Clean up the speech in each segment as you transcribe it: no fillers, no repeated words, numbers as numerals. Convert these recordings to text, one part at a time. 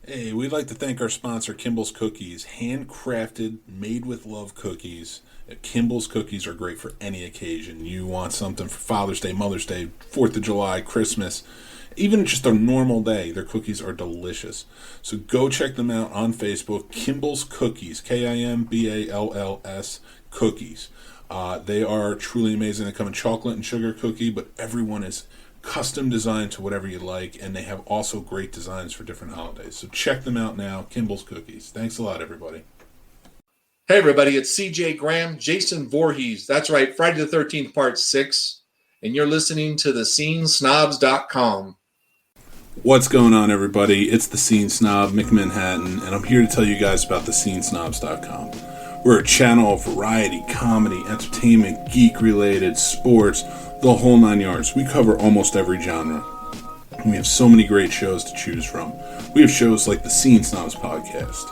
Hey, we'd like to thank our sponsor, Kimball's Cookies. Handcrafted, made with love cookies. Kimball's Cookies are great for any occasion. You want something for Father's Day, Mother's Day, 4th of July, Christmas, even just a normal day. Their cookies are delicious. So go check them out on Facebook, Kimball's Cookies, Kimballs Cookies. They are truly amazing. They come in chocolate and sugar cookie, but everyone is custom designed to whatever you like, and they have also great designs for different holidays. So check them out now, Kimball's Cookies. Thanks a lot, everybody. Hey, everybody, it's CJ Graham, Jason Voorhees. That's right, Friday the 13th, Part 6. And you're listening to the scenesnobs.com. What's going on, everybody? It's the Scene Snob, McManhattan, and I'm here to tell you guys about the scenesnobs.com. We're a channel of variety, comedy, entertainment, geek-related, sports, the whole nine yards. We cover almost every genre. And we have so many great shows to choose from. We have shows like the Scene Snobs Podcast,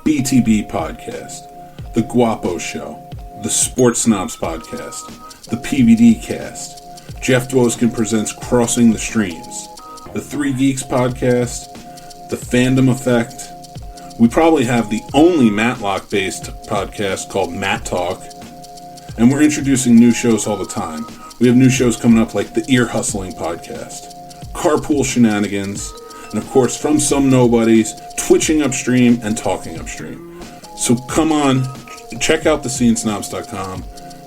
BTB Podcast, The Guapo Show, the Sports Snobs Podcast, the PVD Cast, Jeff Dwoskin presents Crossing the Streams, the Three Geeks Podcast, the Fandom Effect. We probably have the only Matlock-based podcast called Matt Talk, and we're introducing new shows all the time. We have new shows coming up like the Ear Hustling Podcast, Carpool Shenanigans, and of course, from some nobodies, Twitching Upstream and Talking Upstream. So come on, check out thescenesnobs.com,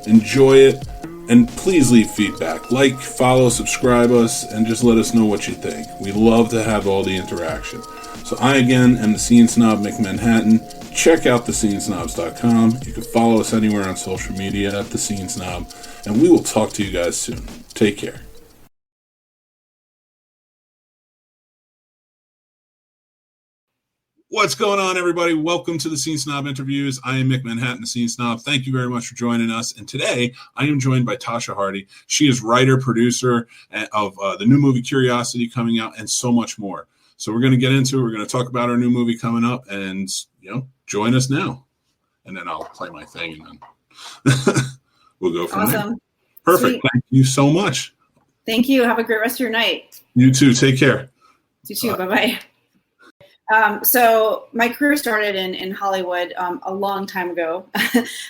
enjoy it, and please leave feedback. Like, follow, subscribe us, and just let us know what you think. We love to have all the interaction. So I, again, am the Scene Snob McManhattan. Check out thescenesnobs.com. You can follow us anywhere on social media at The Scene Snob, and we will talk to you guys soon. Take care. What's going on, everybody? Welcome to the Scene Snob Interviews. I am Mick Manhattan, the Scene Snob. Thank you very much for joining us. And today, I am joined by Tasha Hardy. She is writer, producer of the new movie Curiosity coming out, and so much more. So we're going to get into it. We're going to talk about our new movie coming up, and join us now. And then I'll play my thing, and then we'll go from there. Perfect. Sweet. Thank you so much. Thank you. Have a great rest of your night. You too. Take care. You too. Bye-bye. So my career started in Hollywood a long time ago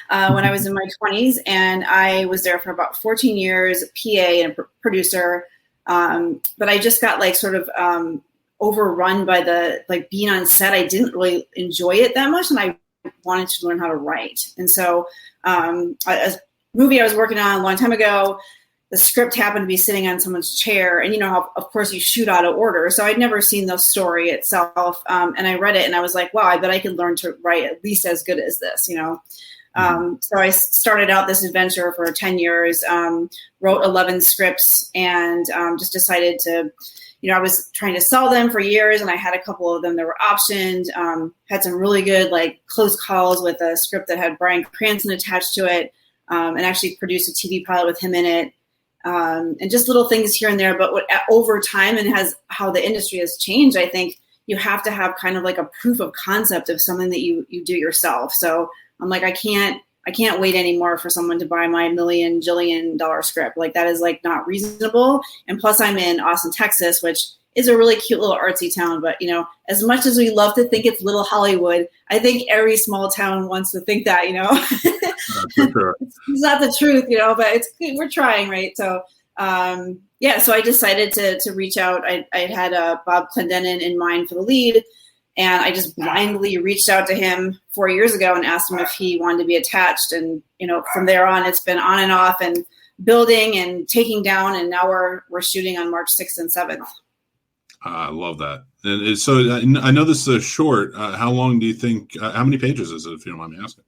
when I was in my 20s, and I was there for about 14 years, PA and a producer. But I just got overrun by being on set. I didn't really enjoy it that much, and I wanted to learn how to write. And so a movie I was working on a long time ago, the script happened to be sitting on someone's chair, and you know how, of course, you shoot out of order. So I'd never seen the story itself, and I read it, and I was like, wow, I bet I could learn to write at least as good as this, So I started out this adventure for 10 years, wrote 11 scripts, and just decided to, I was trying to sell them for years, and I had a couple of them that were optioned, had some really good, close calls with a script that had Bryan Cranston attached to it, and actually produced a TV pilot with him in it. And just little things here and there, but over time and how the industry has changed, I think you have to have kind of like a proof of concept of something that you do yourself. So I'm like, I can't wait anymore for someone to buy my $1 jillion script. That is not reasonable. And plus I'm in Austin, Texas, which is a really cute little artsy town. But, as much as we love to think it's little Hollywood, I think every small town wants to think that, Sure. It's not the truth, but we're trying, right? So, so I decided to reach out. I had Bob Clendenin in mind for the lead, and I just blindly reached out to him 4 years ago and asked him if he wanted to be attached. And, from there on, it's been on and off and building and taking down, and now we're shooting on March 6th and 7th. I love that. And so I know this is a short. How long do you think, how many pages is it, if you don't mind me asking?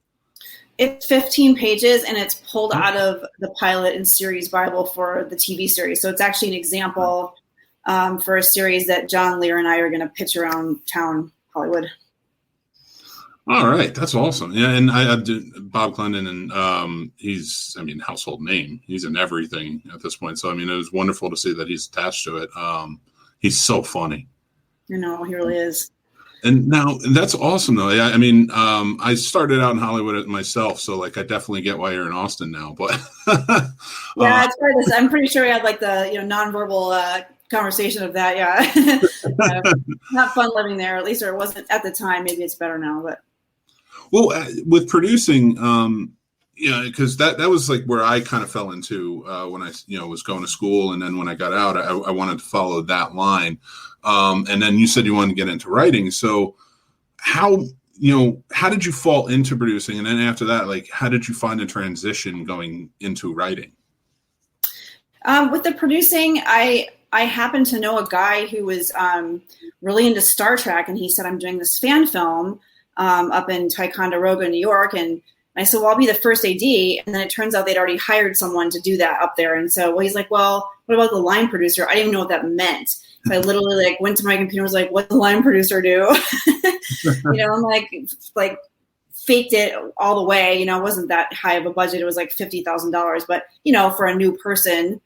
It's 15 pages, and it's pulled out of the pilot and series Bible for the TV series. So it's actually an example for a series that John Lear and I are going to pitch around town, Hollywood. All right. That's awesome. Yeah. And I did Bob Clendenin, and he's, household name. He's in everything at this point. So, it was wonderful to see that he's attached to it. He's so funny. I know, he really is. And now that's awesome, though. I started out in Hollywood myself, so I definitely get why you're in Austin now. But yeah, it's I'm pretty sure we had the nonverbal conversation of that. Yeah. Not fun living there, at least, or it wasn't at the time. Maybe it's better now, but. Well, with producing, because that was like where I kind of fell into when I, was going to school. And then when I got out, I wanted to follow that line. And then you said you wanted to get into writing. So how did you fall into producing? And then after that, like, how did you find a transition going into writing? With the producing, I happened to know a guy who was really into Star Trek, and he said, I'm doing this fan film up in Ticonderoga, New York. And I said, well, I'll be the first AD. And then it turns out they'd already hired someone to do that up there. And so he's like, well, what about the line producer? I didn't even know what that meant. So I literally went to my computer and was like, what does the line producer do? I'm like faked it all the way. It wasn't that high of a budget. It was like $50,000. But, for a new person,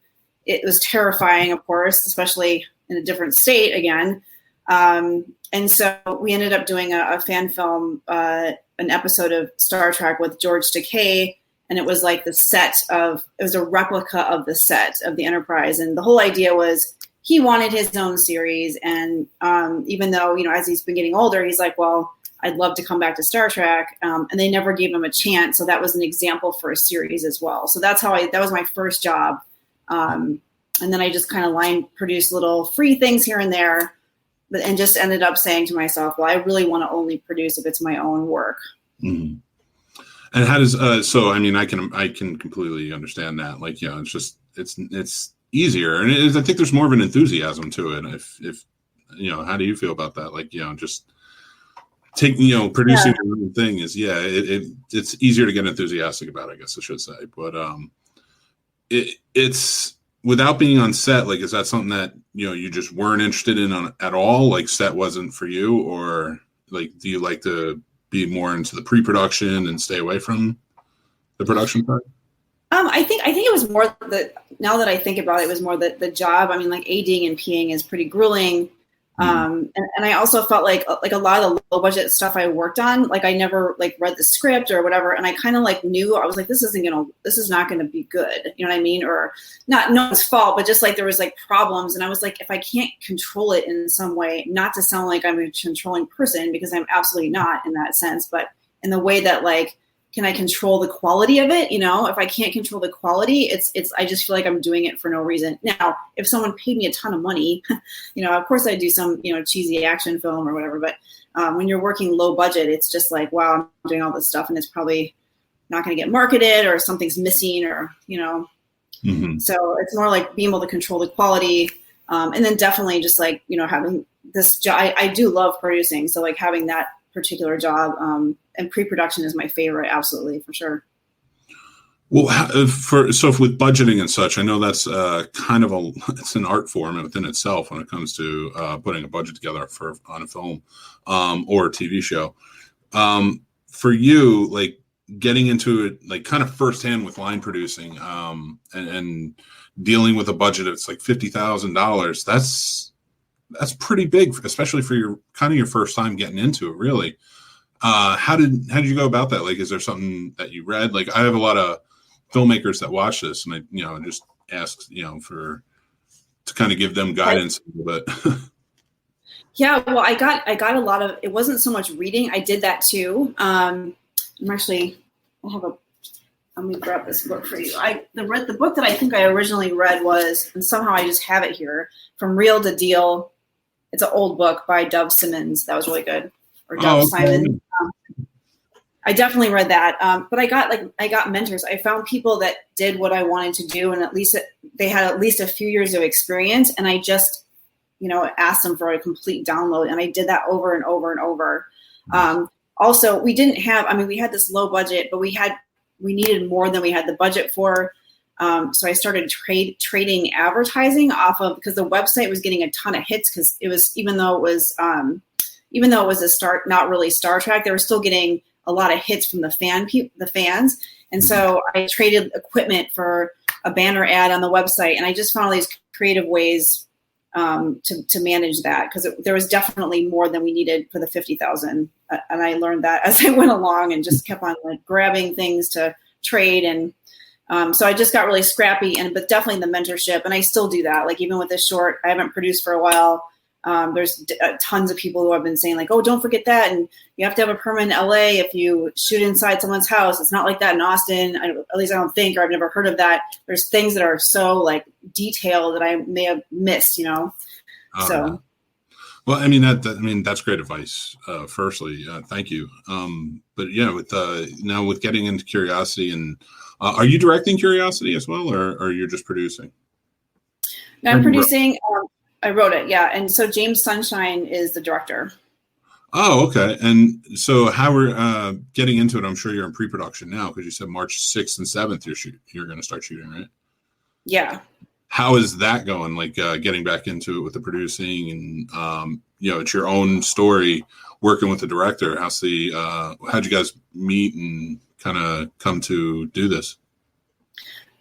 it was terrifying, of course, especially in a different state again. And so we ended up doing a fan film, an episode of Star Trek with George Takei. And it was like it was a replica of the set of the Enterprise. And the whole idea was he wanted his own series. And even though, as he's been getting older, he's like, well, I'd love to come back to Star Trek. And they never gave him a chance. So that was an example for a series as well. So that was my first job. And then I just kind of line produced little free things here and there, and just ended up saying to myself, well, I really want to only produce if it's my own work. Mm-hmm. And how does, I can completely understand that. Like, it's just, it's easier. And I think there's more of an enthusiasm to it. If how do you feel about that? Like, just taking, producing your own thing is, it's easier to get enthusiastic about, I guess I should say. But it's without being on set, like, is that something that, you just weren't interested in at all? Like, set wasn't for you, or like, do you like to be more into the pre-production and stay away from the production part? I think it was more now that I think about it, it was more the job. I mean, like, ADing and PAing is pretty grueling. And I also felt like a lot of the low budget stuff I worked on, like, I never read the script or whatever. And I kind of knew, I was like, this is not going to be good. You know what I mean? Or not no one's fault, but just there was problems. And I was like, if I can't control it in some way, not to sound like I'm a controlling person, because I'm absolutely not in that sense, but in the way that can I control the quality of it? If I can't control the quality, I just feel like I'm doing it for no reason. Now, if someone paid me a ton of money, of course I'd do some, cheesy action film or whatever. But when you're working low budget, it's just like, wow, I'm doing all this stuff and it's probably not going to get marketed, or something's missing, or, Mm-hmm. So it's more like being able to control the quality. And then definitely just having this job. I do love producing. So having that particular job, and pre-production is my favorite, absolutely, for sure. Well, so with budgeting and such, I know that's kind of it's an art form within itself when it comes to putting a budget together on a film or a TV show. For you, getting into it, kind of firsthand with line producing, and dealing with a budget of $50,000, that's pretty big, especially for your first time getting into it, really. How did you go about that? Is there something that you read? I have a lot of filmmakers that watch this, and I just ask, to kind of give them guidance a little bit. Yeah, well, I got a lot of, it wasn't so much reading. I did that too. Let me grab this book for you. The book that I think I originally read was, and somehow I just have it here, From Real to Deal. It's an old book by Dove Simmons. That was really good. Or Dove Simon. I definitely read that. But I got mentors. I found people that did what I wanted to do, and at least they had at least a few years of experience. And I just, asked them for a complete download. And I did that over and over and over. Also, we didn't have, we had this low budget, but we needed more than we had the budget for. So I started trading advertising off of, because the website was getting a ton of hits, because it was, even though it was not really Star Trek, they were still getting a lot of hits from the fans. And so I traded equipment for a banner ad on the website. And I just found all these creative ways to manage that, because there was definitely more than we needed for the 50,000. And I learned that as I went along, and just kept on grabbing things to trade. And So I just got really scrappy, but definitely the mentorship, and I still do that. Like even with this short, I haven't produced for a while. There's tons of people who have been saying like, oh, don't forget that. And you have to have a permit in LA if you shoot inside someone's house. It's not like that in Austin. At least I don't think, or I've never heard of that. There's things that are so like detailed that I may have missed, so. Well, I mean, that's great advice. Firstly, thank you. But yeah, now with getting into Curiosity, and are you directing Curiosity as well, or you're just producing? No, I'm producing. I wrote it, yeah. And so James Sunshine is the director. Oh, okay. And so how we're getting into it, I'm sure you're in pre-production now because you said March 6th and 7th you're going to start shooting, right? Yeah. How is that going? Like getting back into it with the producing and, it's your own story working with the director. How'd you guys meet and kind of come to do this?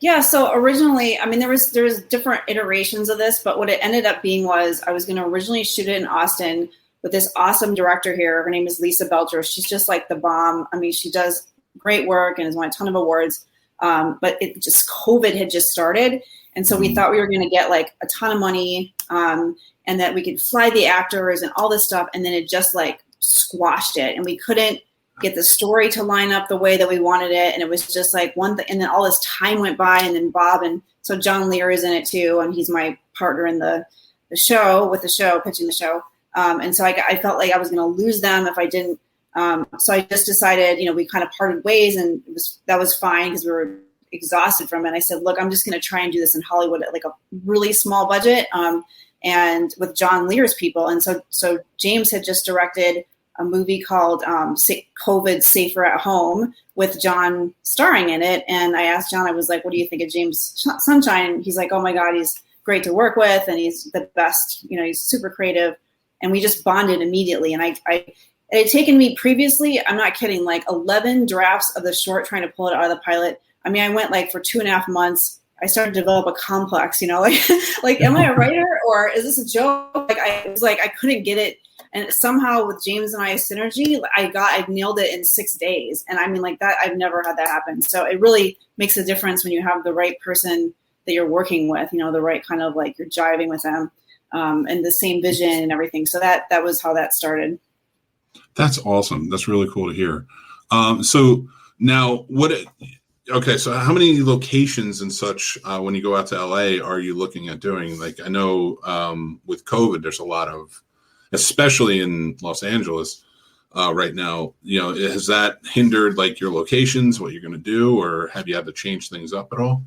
Yeah, so originally, I mean, there was different iterations of this, but what it ended up being was I was going to originally shoot it in Austin with this awesome director here. Her name is Lisa Belcher. She's just like the bomb. I mean, she does great work and has won a ton of awards. But COVID had just started. And so we thought we were going to get like a ton of money and that we could fly the actors and all this stuff. And then it just like squashed it. And we couldn't get the story to line up the way that we wanted it. And it was just like one thing. And then all this time went by, and then Bob, and so John Lear is in it too. And he's my partner in the show, pitching the show. And so I felt like I was going to lose them if I didn't. So I just decided, we kind of parted ways, and that was fine because we were exhausted from it. I said, look, I'm just going to try and do this in Hollywood at like a really small budget. And with John Lear's people. And so James had just directed a movie called COVID Safer at Home with John starring in it. And I asked John, I was like, what do you think of James Sunshine? He's like, oh my God, he's great to work with. And he's the best, he's super creative. And we just bonded immediately. And it had taken me previously, I'm not kidding, like 11 drafts of the short trying to pull it out of the pilot. I mean, I went like for 2.5 months. I started to develop a complex, like, am I a writer or is this a joke? Like, I was like, I couldn't get it. And somehow with James and I synergy, I nailed it in 6 days. And I mean, like that, I've never had that happen. So it really makes a difference when you have the right person that you're working with, the right kind of like you're jiving with them and the same vision and everything. So that was how that started. That's awesome. That's really cool to hear. So now so how many locations and such, when you go out to LA, are you looking at doing? Like, I know with COVID, there's a lot of, especially in Los Angeles right now, has that hindered like your locations, what you're going to do, or have you had to change things up at all?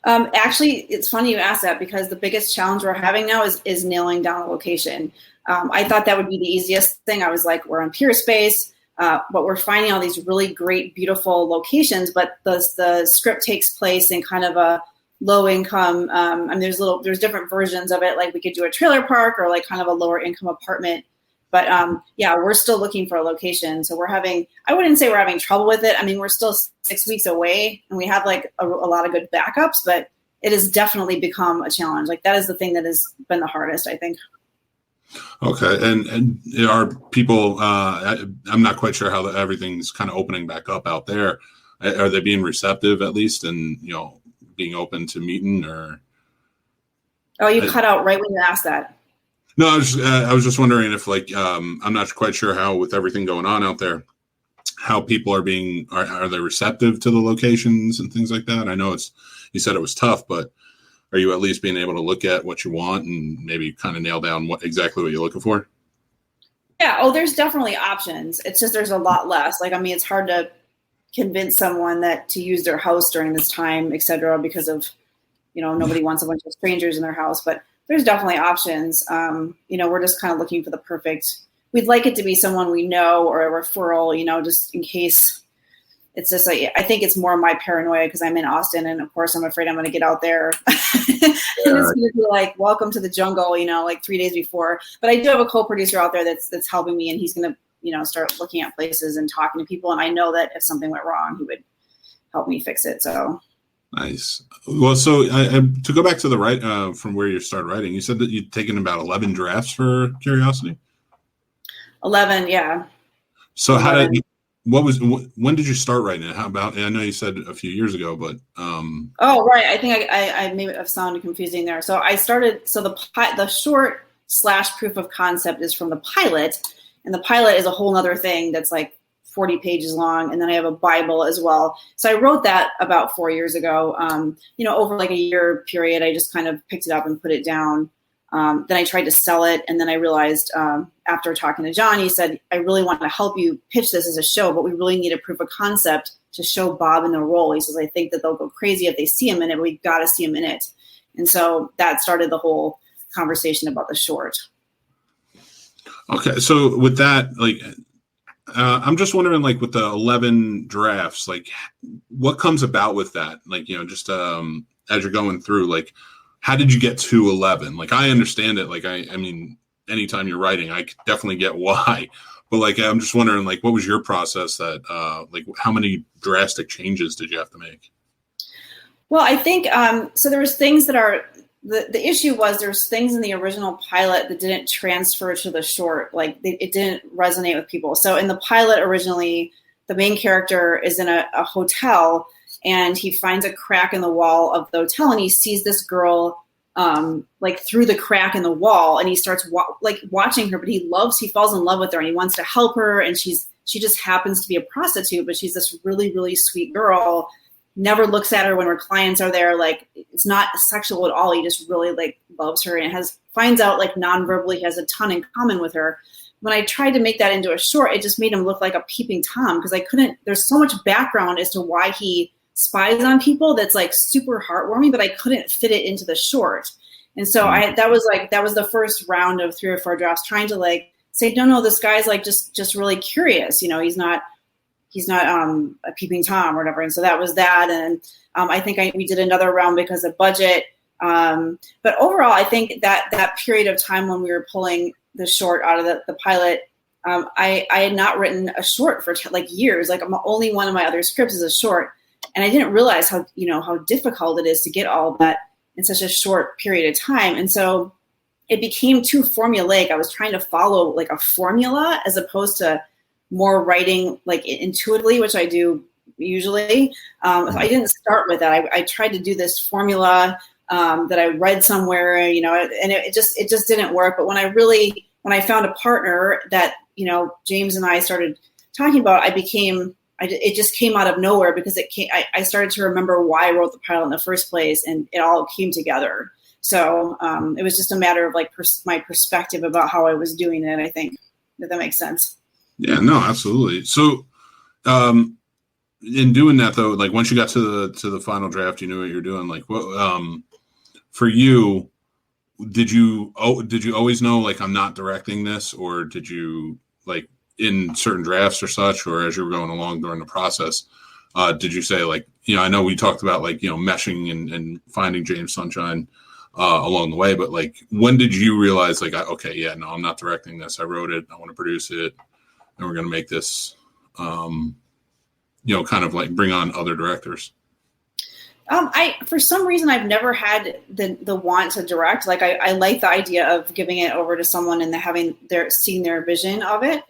Actually, it's funny you ask that because the biggest challenge we're having now is nailing down a location. I thought that would be the easiest thing. I was like, we're on Pier Space, but we're finding all these really great, beautiful locations, but the script takes place in kind of a low income. There's different versions of it. Like we could do a trailer park or like kind of a lower income apartment. But we're still looking for a location. So I wouldn't say we're having trouble with it. I mean, we're still 6 weeks away and we have like a lot of good backups, but it has definitely become a challenge. Like that is the thing that has been the hardest, I think. Okay. And are people, I'm not quite sure how everything's kind of opening back up out there. Are they being receptive at least and, being open to meeting or? Oh, you cut out right when you asked that. No, I was just wondering if like, I'm not quite sure how with everything going on out there, how people are they receptive to the locations and things like that? I know you said it was tough, but are you at least being able to look at what you want and maybe kind of nail down exactly what you're looking for? Yeah. Oh, there's definitely options. It's just, there's a lot less. Like, I mean, it's hard to convince someone that to use their house during this time, et cetera, because of, nobody wants a bunch of strangers in their house, but there's definitely options. We're just kind of looking for the we'd like it to be someone we know or a referral, just in case. It's just like, I think it's more my paranoia because I'm in Austin and of course I'm afraid I'm going to get out there and it's going to be like, welcome to the jungle, like 3 days before. But I do have a co-producer out there that's helping me and he's going to, start looking at places and talking to people. And I know that if something went wrong, he would help me fix it. So. Nice. Well, so to go back to the from where you started writing, you said that you'd taken about 11 drafts for Curiosity. 11. Yeah. So 11. when did you start writing it? How about, I know you said a few years ago, but Oh, right. I think I maybe have sounded confusing there. So I started. So the short / proof of concept is from the pilot, and the pilot is a whole other thing that's like 40 pages long, and then I have a Bible as well. So I wrote that about 4 years ago. Over like a year period, I just kind of picked it up and put it down. Then I tried to sell it, and then I realized after talking to John, he said, I really want to help you pitch this as a show, but we really need a proof of concept to show Bob in the role. He says, I think that they'll go crazy if they see him in it, but we've got to see him in it. And so that started the whole conversation about the short. Okay, so with that, I'm just wondering, with the 11 drafts, what comes about with that? Just as you're going through, how did you get to 11? I understand it. I mean, anytime you're writing, I definitely get why. But I'm just wondering, what was your process that, how many drastic changes did you have to make? Well, I think, so there was things that are, the issue was there's things in the original pilot that didn't transfer to the short. It didn't resonate with people. So in the pilot originally, the main character is in a hotel, and he finds a crack in the wall of the hotel, and he sees this girl through the crack in the wall, and he starts watching her, but he falls in love with her, and he wants to help her, and she just happens to be a prostitute, but she's this really, really sweet girl. Never looks at her when her clients are there. It's not sexual at all. He just really loves her, and finds out non-verbally he has a ton in common with her. When I tried to make that into a short, it just made him look like a peeping Tom, because there's so much background as to why he spies on people that's super heartwarming, but I couldn't fit it into the short. And so that was the first round of 3 or 4 drafts, trying to say, no, this guy's just really curious. He's not a peeping Tom or whatever. And so that was that. And I think we did another round because of budget. But overall, I think that period of time when we were pulling the short out of the pilot, I had not written a short for years. Only one of my other scripts is a short. And I didn't realize how difficult it is to get all of that in such a short period of time. And so it became too formulaic. I was trying to follow a formula as opposed to more writing intuitively, which I do usually. I didn't start with that. I tried to do this formula that I read somewhere, and it just didn't work. But when I found a partner that, James and I started talking about, it just came out of nowhere, because I started to remember why I wrote the pilot in the first place, and it all came together. So it was just a matter of my perspective about how I was doing it, I think, if that makes sense. Yeah, no, absolutely. So in doing that though, once you got to the final draft, you knew what you're doing. What for you, did you always know I'm not directing this, or did you in certain drafts or such, or as you were going along during the process, did you say I know we talked about meshing and finding James Sunshine along the way, but when did you realize okay, yeah, no, I'm not directing this. I wrote it. I want to produce it, and we're going to make this, kind of bring on other directors? For some reason, I've never had the want to direct. I like the idea of giving it over to someone and seeing their vision of it.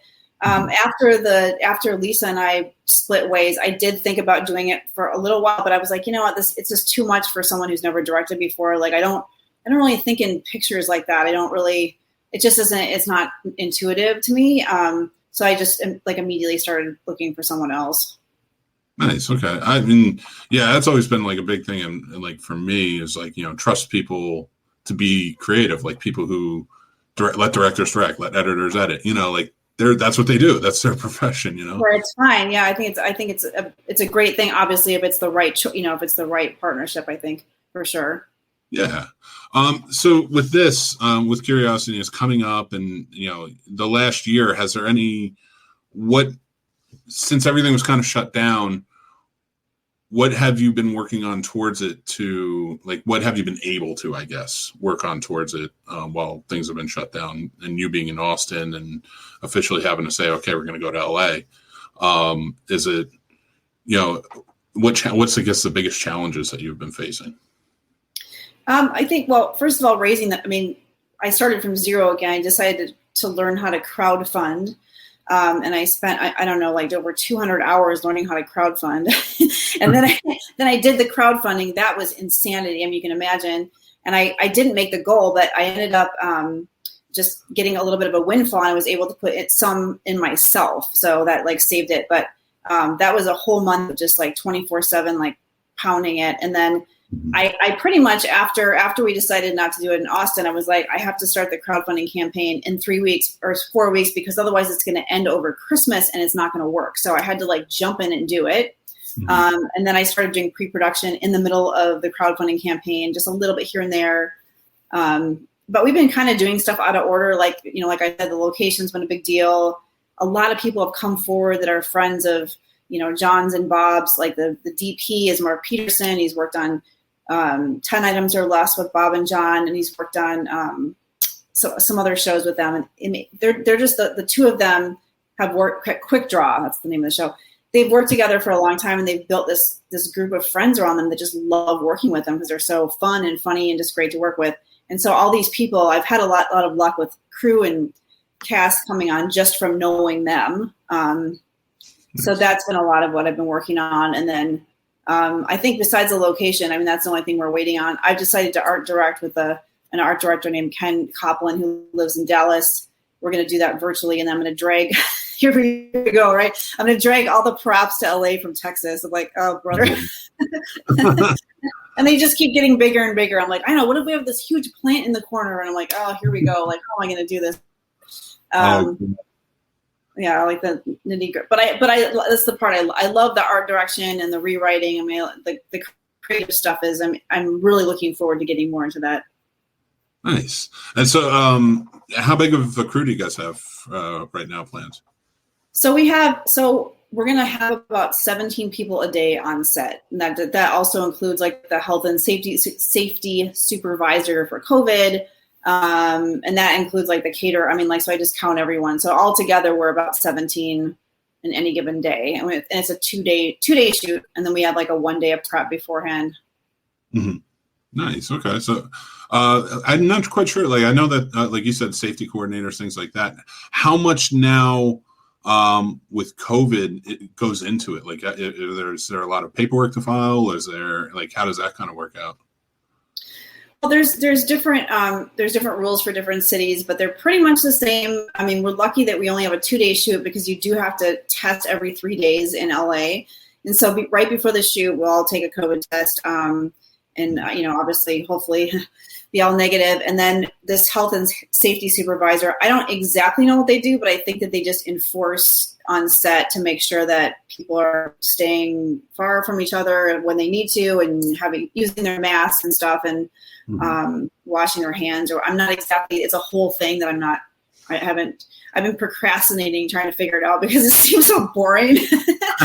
After Lisa and I split ways, I did think about doing it for a little while, but I was like, you know what, it's just too much for someone who's never directed before. I don't really think in pictures like that. It just isn't, it's not intuitive to me. So I just immediately started looking for someone else. Nice. Okay. I mean, yeah, that's always been a big thing. And for me is trust people to be creative, people who let directors direct, let editors edit, that's what they do. That's their profession, Where it's fine. Yeah. I think it's a great thing. Obviously, if it's the right, if it's the right partnership, I think for sure. Yeah. So with this, with Curiosity is coming up, and the last year, has there since everything was kind of shut down, what have you been working on towards it to what have you been able to, I guess, work on towards it while things have been shut down, and you being in Austin and officially having to say, okay, we're going to go to LA. Is it, what's, I guess, the biggest challenges that you've been facing? I think, well, first of all, I started from zero again. I decided to learn how to crowdfund. And I spent, I don't know, like over 200 hours learning how to crowdfund. And then I did the crowdfunding. That was insanity. I mean, you can imagine. And I didn't make the goal, but I ended up just getting a little bit of a windfall. And I was able to put some in myself. So that like saved it. But that was a whole month of just like 24/7, like pounding it. And then I pretty much after we decided not to do it in Austin, I was like, I have to start the crowdfunding campaign in 3 weeks or 4 weeks, because otherwise it's going to end over Christmas and it's not going to work. So I had to like jump in and do it. And then I started doing pre-production in the middle of the crowdfunding campaign, just a little bit here and there. But we've been kind of doing stuff out of order. Like, you know, like I said, the location's been a big deal. A lot of people have come forward that are friends of, you know, John's and Bob's. Like the DP is Mark Peterson. He's worked on 10 Items or Less with Bob and John, and he's worked on some other shows with them. And they're just the two of them have worked. Quick Draw, that's the name of the show. They've worked together for a long time, and they've built this group of friends around them that just love working with them because they're so fun and funny and just great to work with. And so all these people, I've had a lot of luck with crew and cast coming on just from knowing them. So that's been a lot of what I've been working on. And then I think besides the location, I mean, that's the only thing we're waiting on. I've decided to art direct with an art director named Ken Copeland, who lives in Dallas. We're going to do that virtually, and I'm going to drag, here we go, right? I'm going to drag all the props to LA from Texas. I'm like, oh, brother. And they just keep getting bigger and bigger. I'm like, I know, what if we have this huge plant in the corner? And I'm like, oh, here we go. Like, how am I going to do this? Yeah, I like the nitty-gritty. But I that's the part I love, the art direction and the rewriting. I mean, the creative stuff is, I'm really looking forward to getting more into that. Nice. And so, how big of a crew do you guys have right now planned? So we're going to have about 17 people a day on set. And that also includes like the health and safety supervisor for COVID. And that includes like the caterer. I mean, like, so I just count everyone. So altogether we're about 17 in any given day. And it's a two day shoot. And then we have like a 1 day of prep beforehand. Mm-hmm. Nice. Okay. So I'm not quite sure. Like, I know that, like you said, safety coordinators, things like that. How much now with COVID it goes into it? Like, is there a lot of paperwork to file? Is there, like, how does that kind of work out? Well, there's different rules for different cities, but they're pretty much the same. I mean, we're lucky that we only have a 2 day shoot, because you do have to test every 3 days in LA. And so right before the shoot, we'll all take a COVID test. And, you know, obviously, hopefully be all negative. And then this health and safety supervisor, I don't exactly know what they do, but I think that they just enforce on set to make sure that people are staying far from each other when they need to, and using their masks and stuff, and washing their hands. Or I'm not exactly, it's a whole thing that I've been procrastinating trying to figure it out because it seems so boring.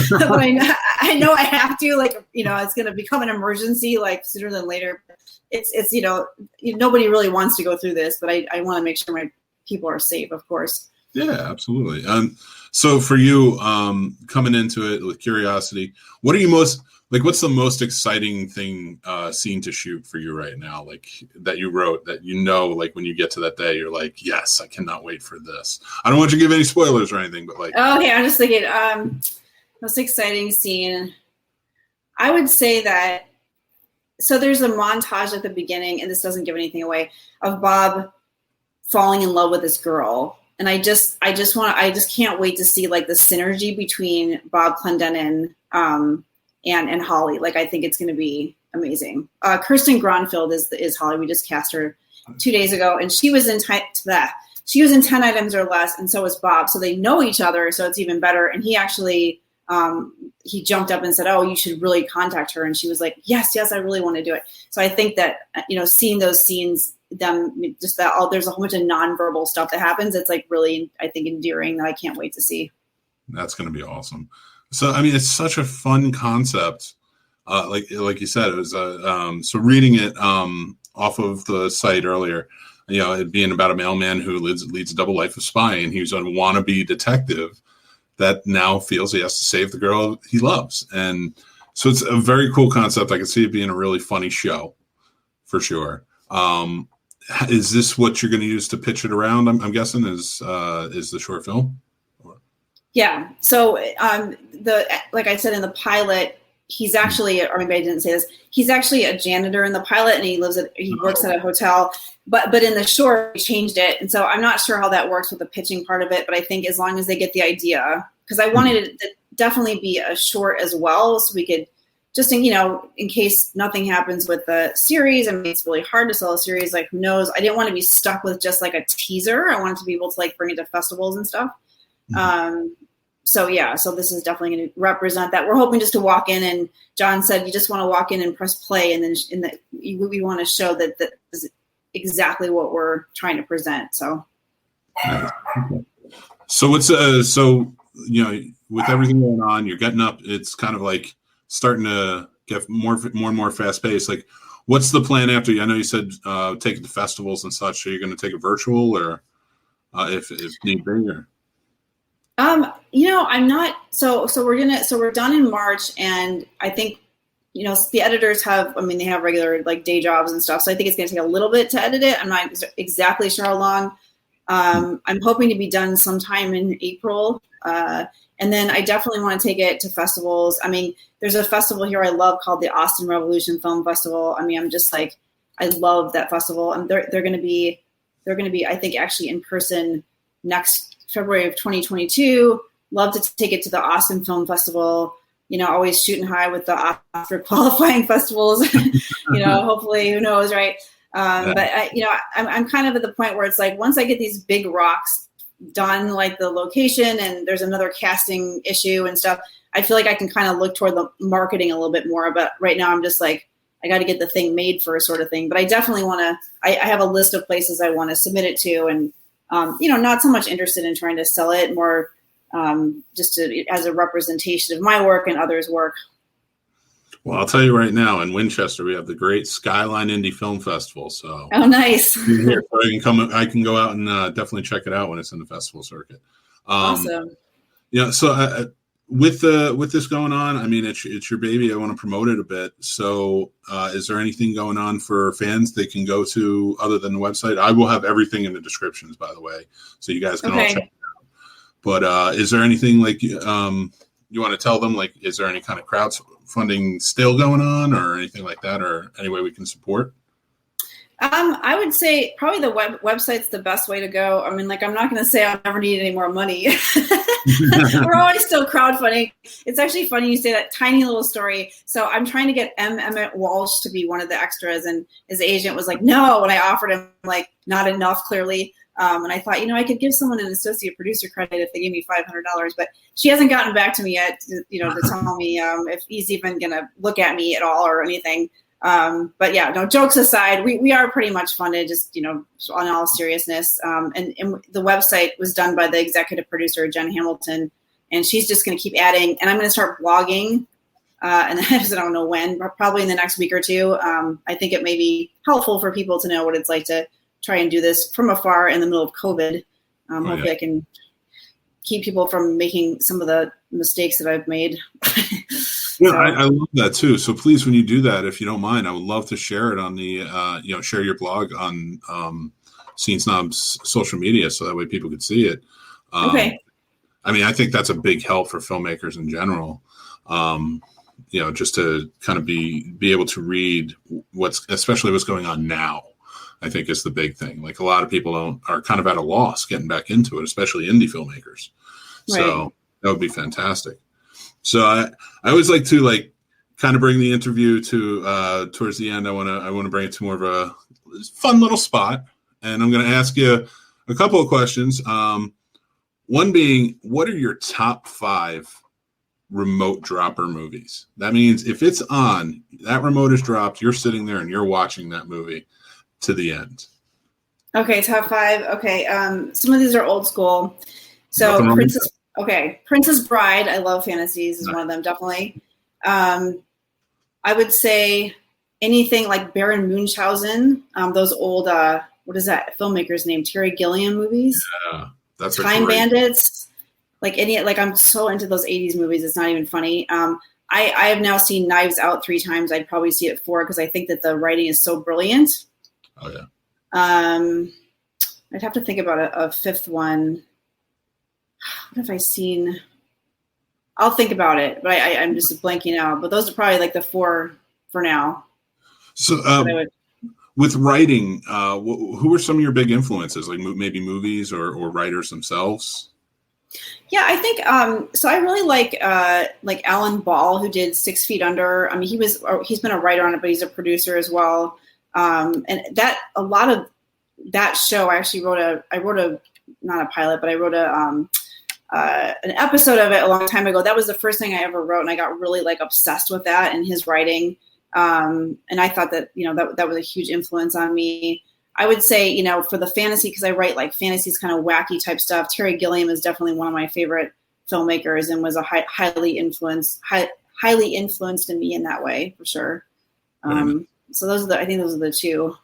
But I know I have to, like, you know, it's going to become an emergency like sooner than later. It's you know, nobody really wants to go through this, but I want to make sure my people are safe, of course. Yeah, absolutely. So for you, coming into it with curiosity, what's the most exciting scene to shoot for you right now? Like, that you wrote, that, you know, like when you get to that day, you're like, yes, I cannot wait for this. I don't want you to give any spoilers or anything, but like. Oh, okay. I'm just thinking, most exciting scene. I would say that, so there's a montage at the beginning, and this doesn't give anything away, of Bob falling in love with this girl. And I just can't wait to see like the synergy between Bob Clendenin, and Holly. Like, I think it's going to be amazing. Kirsten Gronfield is Holly. We just cast her 2 days ago, and she was in 10 Items or Less, and so was Bob. So they know each other, so it's even better. And he actually he jumped up and said, "Oh, you should really contact her." And she was like, "Yes, I really want to do it." So I think that, you know, seeing those scenes, there's a whole bunch of nonverbal stuff that happens. It's like really, I think, endearing, that I can't wait to see. That's going to be awesome. So, I mean, it's such a fun concept. Like you said, it was, so reading it off of the site earlier, you know, it being about a mailman who leads a double life of spying. He was a wannabe detective that now feels he has to save the girl he loves. And so it's a very cool concept. I can see it being a really funny show for sure. Is this what you're going to use to pitch it around? I'm guessing is the short film? Yeah. So like I said in the pilot, he's actually, or maybe I didn't say this, he's actually a janitor in the pilot, and he works at a hotel. But in the short, we changed it, and so I'm not sure how that works with the pitching part of it. But I think as long as they get the idea, because I wanted it to definitely be a short as well, so we could just in case nothing happens with the series. I mean, it's really hard to sell a series. Like, who knows? I didn't want to be stuck with just like a teaser. I wanted to be able to like bring it to festivals and stuff. So this is definitely going to represent that. We're hoping just to walk in, and John said you just want to walk in and press play, and then we want to show that is exactly what we're trying to present. So what's with everything going on, you're getting up. It's kind of like starting to get more and more fast paced. Like, what's the plan after? I know you said take it to festivals and such. So you're going to take it virtual, or if need be, or? I'm not. So we're done in March, and I think, the editors they have regular like day jobs and stuff. So I think it's going to take a little bit to edit it. I'm not exactly sure how long. I'm hoping to be done sometime in April. And then I definitely want to take it to festivals. I mean, there's a festival here I love called the Austin Revolution Film Festival. I mean, I'm just like, I love that festival, and they're going to be, I think, actually in person next February of 2022. Love to take it to the Austin Film Festival. Always shooting high with the Oscar qualifying festivals. Hopefully, who knows, right? But I'm kind of at the point where it's like, once I get these big rocks done, like the location, and there's another casting issue and stuff, I feel like I can kind of look toward the marketing a little bit more. But right now I'm just like, I got to get the thing made first, sort of thing. But I definitely want to, I have a list of places I want to submit it to, and not so much interested in trying to sell it, more just as a representation of my work and others' work. Well, I'll tell you right now, in Winchester, we have the great Skyline Indie Film Festival. So, oh, nice! Here, so I can go out and definitely check it out when it's in the festival circuit. Awesome. So with this going on, I mean, it's your baby. I want to promote it a bit. So, is there anything going on for fans they can go to other than the website? I will have everything in the descriptions, by the way, so you guys can all check it out. But is there anything like you want to tell them? Like, is there any kind of crowdfunding still going on, or anything like that, or any way we can support? I would say probably the website's the best way to go. I mean, like, I'm not going to say I'll never need any more money. We're always still crowdfunding. It's actually funny you say that. Tiny little story. So I'm trying to get Emmett Walsh to be one of the extras, and his agent was like, no. And I offered him, like, not enough, clearly. And I thought, I could give someone an associate producer credit if they gave me $500, but she hasn't gotten back to me yet, to tell me if he's even going to look at me at all or anything. But yeah, no, jokes aside, we are pretty much funded, just, on all seriousness. And the website was done by the executive producer, Jen Hamilton, and she's just going to keep adding, and I'm going to start blogging. And I don't know when, probably in the next week or two. I think it may be helpful for people to know what it's like to try and do this from afar in the middle of COVID. Hopefully I can keep people from making some of the mistakes that I've made. Yeah, I love that too. So please, when you do that, if you don't mind, I would love to share it on the, share your blog on Scene Snob's social media, so that way people could see it. Okay. I mean, I think that's a big help for filmmakers in general. Just to kind of be able to read especially what's going on now, I think is the big thing. Like, a lot of people are kind of at a loss getting back into it, especially indie filmmakers. Right. So that would be fantastic. So I always like to kind of bring the interview to towards the end. I want to bring it to more of a fun little spot, and I'm going to ask you a couple of questions. One being, what are your top 5 remote dropper movies? That means if it's on, that remote is dropped, you're sitting there and you're watching that movie to the end. Okay, top 5. Okay, some of these are old school. So Princess Bride. I love fantasies. Is one of them, definitely. I would say anything like Baron Munchausen. Those old what is that filmmaker's name? Terry Gilliam movies. Yeah, that's Time Bandits. I'm so into those 80s movies. It's not even funny. I have now seen Knives Out 3 times. I'd probably see it 4 because I think that the writing is so brilliant. Oh yeah. I'd have to think about a 5th one. what have I seen? I'll think about it, but I'm just blanking out. But those are probably like the 4 for now. So with writing, who are some of your big influences? Like maybe movies or writers themselves? Yeah, I think so. I really like Alan Ball, who did 6 Feet Under. I mean, he's been a writer on it, but he's a producer as well. And that a lot of that show, I actually wrote not a pilot, but I wrote an episode of it a long time ago. That was the first thing I ever wrote, and I got really like obsessed with that and his writing. And I thought that that was a huge influence on me. I would say, for the fantasy, because I write like fantasies, kind of wacky type stuff. Terry Gilliam is definitely one of my favorite filmmakers, and was a highly influenced in me in that way for sure. So I think those are the 2.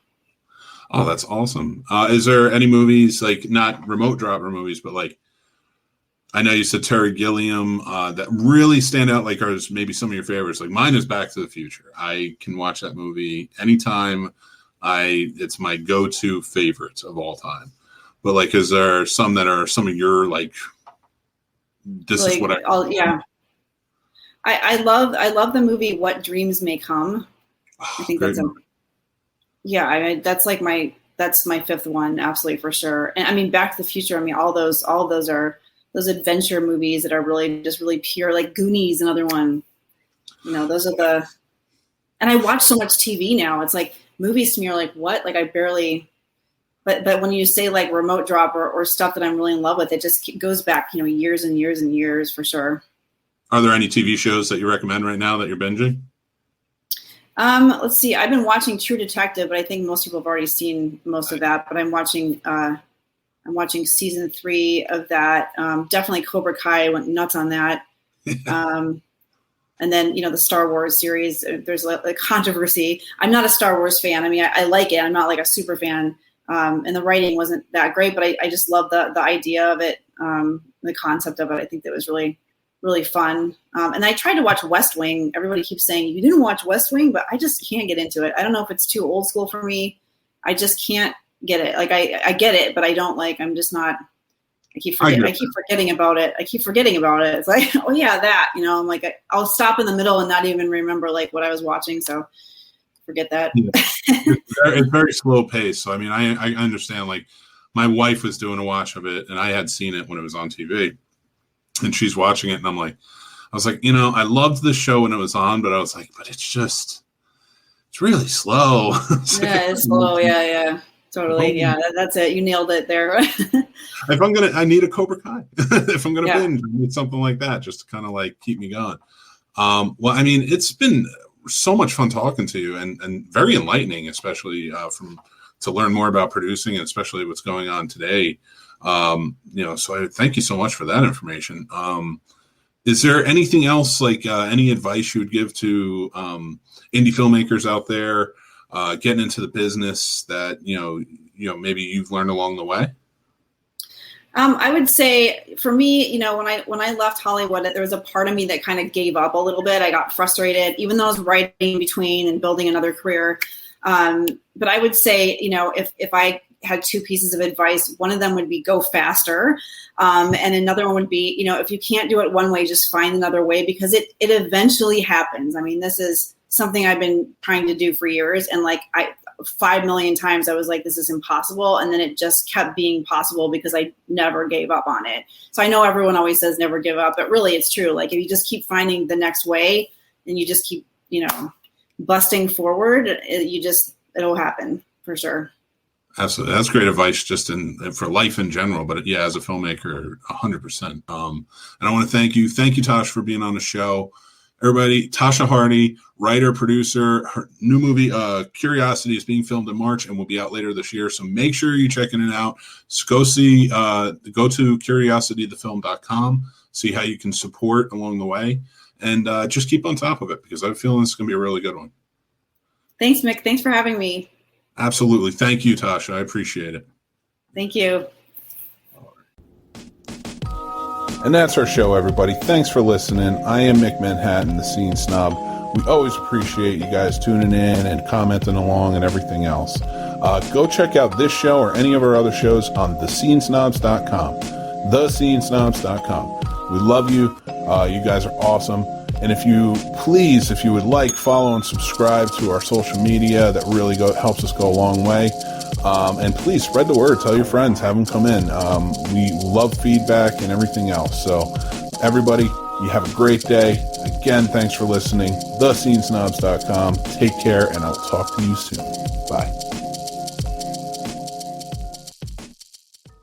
Oh, that's awesome. Is there any movies, like not remote dropper movies, but like, I know you said Terry Gilliam, that really stand out, like are maybe some of your favorites? Like mine is Back to the Future. I can watch that movie anytime. It's my go-to favorites of all time. But like, is there some that are some of your like, this is what yeah. I love the movie What Dreams May Come. I think that's that's like that's my 5th one, absolutely for sure. And I mean, Back to the Future. I mean, all of those are those adventure movies that are really just really pure. Like Goonies, another one. Those are and I watch so much TV now. It's like movies to me are like, what? Like I barely. But when you say like remote drop or stuff that I'm really in love with, it just goes back, years and years and years for sure. Are there any TV shows that you recommend right now that you're binging? Let's see. I've been watching True Detective, but I think most people have already seen most of that. But I'm watching season 3 of that. Definitely Cobra Kai. I went nuts on that. And then, the Star Wars series, there's a controversy. I'm not a Star Wars fan. I mean, I like it. I'm not like a super fan. And the writing wasn't that great, but I just love the idea of it, the concept of it. I think that was really, really fun. And I tried to watch West Wing. Everybody keeps saying, you didn't watch West Wing, but I just can't get into it. I don't know if it's too old school for me. I just can't get it. Like I get it, but I don't I'm just not. I keep forgetting about it. It's like, oh yeah, that. I'm like, I'll stop in the middle and not even remember like what I was watching. So forget that. Yeah. It's very slow pace. So I mean, I understand. Like my wife was doing a watch of it, and I had seen it when it was on TV, and she's watching it, and I was like, I loved the show when it was on, but I was like, but it's really slow. It's slow. Yeah. Totally. Yeah, that's it. You nailed it there. I need a Cobra Kai. If I'm going to binge, I need something like that just to kind of like keep me going. Well, I mean, it's been so much fun talking to you and very enlightening, especially to learn more about producing and especially what's going on today. So I thank you so much for that information. Is there anything else, like any advice you would give to indie filmmakers out there getting into the business that, maybe you've learned along the way? I would say for me, when I left Hollywood, there was a part of me that kind of gave up a little bit. I got frustrated, even though I was writing in between and building another career. But I would say, if I had 2 pieces of advice, one of them would be go faster. And another one would be, if you can't do it one way, just find another way, because it eventually happens. I mean, this is something I've been trying to do for years. And 5 million times I was like, this is impossible. And then it just kept being possible because I never gave up on it. So I know everyone always says never give up, but really it's true. Like if you just keep finding the next way and you just keep, busting forward, it'll happen for sure. Absolutely. That's great advice just for life in general, but yeah, as a filmmaker, 100%. And I want to thank you. Thank you, Tasha, for being on the show. Everybody, Tasha Hardy, writer, producer, her new movie, Curiosity, is being filmed in March and will be out later this year. So make sure you're checking it out. So go to curiositythefilm.com, see how you can support along the way, and just keep on top of it because I have a feeling it's going to be a really good one. Thanks, Mick. Thanks for having me. Absolutely. Thank you, Tasha. I appreciate it. Thank you. And that's our show, everybody. Thanks for listening. I am Mick Manhattan, the Scene Snob. We always appreciate you guys tuning in and commenting along and everything else. Go check out this show or any of our other shows on thescenesnobs.com. thescenesnobs.com. We love you. You guys are awesome. And if you would like, follow and subscribe to our social media. That really helps us go a long way. And please spread the word. Tell your friends. Have them come in. We love feedback and everything else. So everybody, you have a great day. Again, thanks for listening. thescenesnobs.com. Take care, and I'll talk to you soon. Bye.